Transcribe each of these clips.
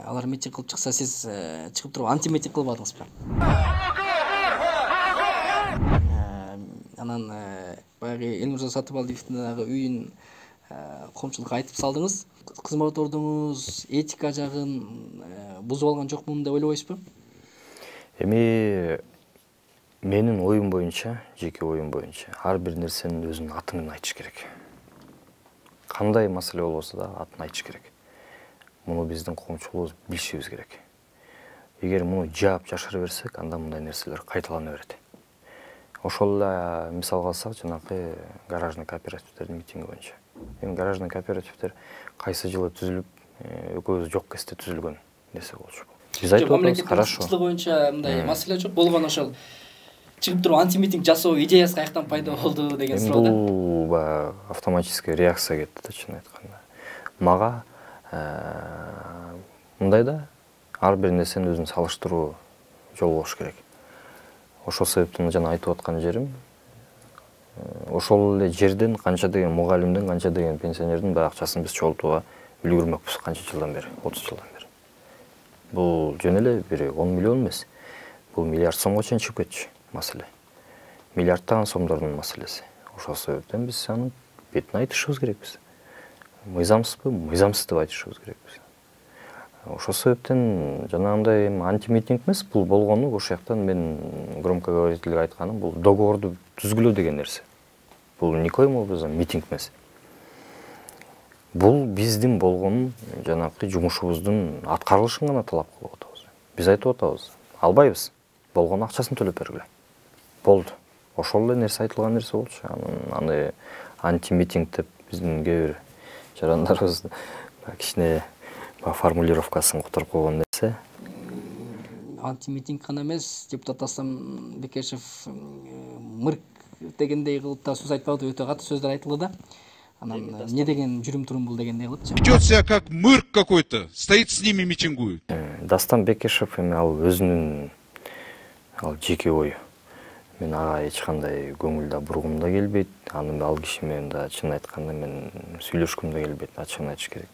Алар митинг кылып чыкса, сиз чыгып туруп антимитинг кылбадыңызбы? Анан баягы Элмирза Сатыбалдиевдин дагы үйүн коомчулукка айтып салдыңыз. Кызматордуңуз этика жагын бузуп алган жокмун деп ойлобойсузбу? Эми менин оюм боюнча, жеке оюм боюнча, ар бир нерсенин өзүнүн аты менен айтыш керек. Кандай маселе болбосо да атын айтыш керек. Муну биздин коомчулугубуз билишибиз керек. Эгер муну жаап жашыра берсек, анда мындай нерселер кайталана берет. Ошол эле мисал алсак, жанакы гаражный кооперативдердин митинги боюнча. Эми гаражный кооперативдер кайсы жылы түзүлүп, экөөбүз жок кезде түзүлгөн нерсе болчу. Биз айтып атабыз, хорошо. Мамлекеттик боюнча мындай маселе жок болгон, ошол чыгып туруп антимитинг жасоо идеясы каяктан пайда болду деген суроо да. Бул автоматический реакция кетти да, чын айтканда. Мага мындай да, ар бир нерсени өзүн салыштыруу жол болуш керек. Ошол себептен жана айтып аткан жерим, ошол эле жерден канча деген мугалимдин, канча деген пенсионердин бай акчасын биз чогултууга үлгүрмөкпүз канча жылдан бери, 30 жылдан бери. Бул жөн эле бир 10 миллион эмес. Бул миллиард сомго чейин чыгып кетчү маселе. Миллиардтаган сомдордун маселеси. Ошол себептен биз анын бетин айтышыбыз керекпиз. Мыйзамсызбы, мыйзамсыз деп айтышыбыз керекпиз. Ошол себептен жанагындай антимитинг эмес, бул болгону ошол жактан мен громкоговорительге айтканым, бул договорду түзгүлөө деген нерсе. Бул никоим образом митинг эмес. Бул биздин болгон жанакы жумушубуздун аткарылышын гана талап кылып атабыз. Биз айтып атабыз, албайбыз. Болгон акчасын төлөп бергиле. Болду. Ошол эле нерсе айтылган нерсе болчу. Аны антимитинг деп биздин кээ бир жарандарыбыз кичине формулировкасын которуп койгон нерсе. Антимитинг гана эмес, депутат Аслан Бекешев мырк дегендей кылып да сөз айтпады, өтө катуу сөздөр айтылды да. Анан эмне деген жүрүм турум бул дегендей кылыпчы. Ведет себя как мырк какой-то, стоит с ними митингует. Дастан Бекешев эми ал өзүнүн жеке ою. Мен ага эч кандай көңүл да бургум да келбейт. Аны ал киши менен да чын айтканда мен сүйлөшкүм да келбейт, ачыгын айтыш керек.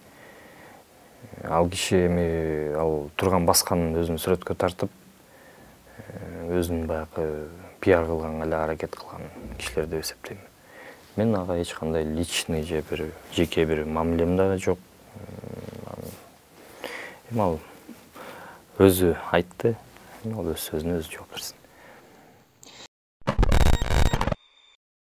Ал киши эми ал турган басканын өзүн сүрөткө тартып, өзүнүн баягы пиар кылганга эле аракет кылган кишилер деп эсептейм. Мен ага эч кандай личный же бир жеке бир мамилем да жок. Эми ал өзү айтты, ал өз сөзүнө өзү жооп берсин.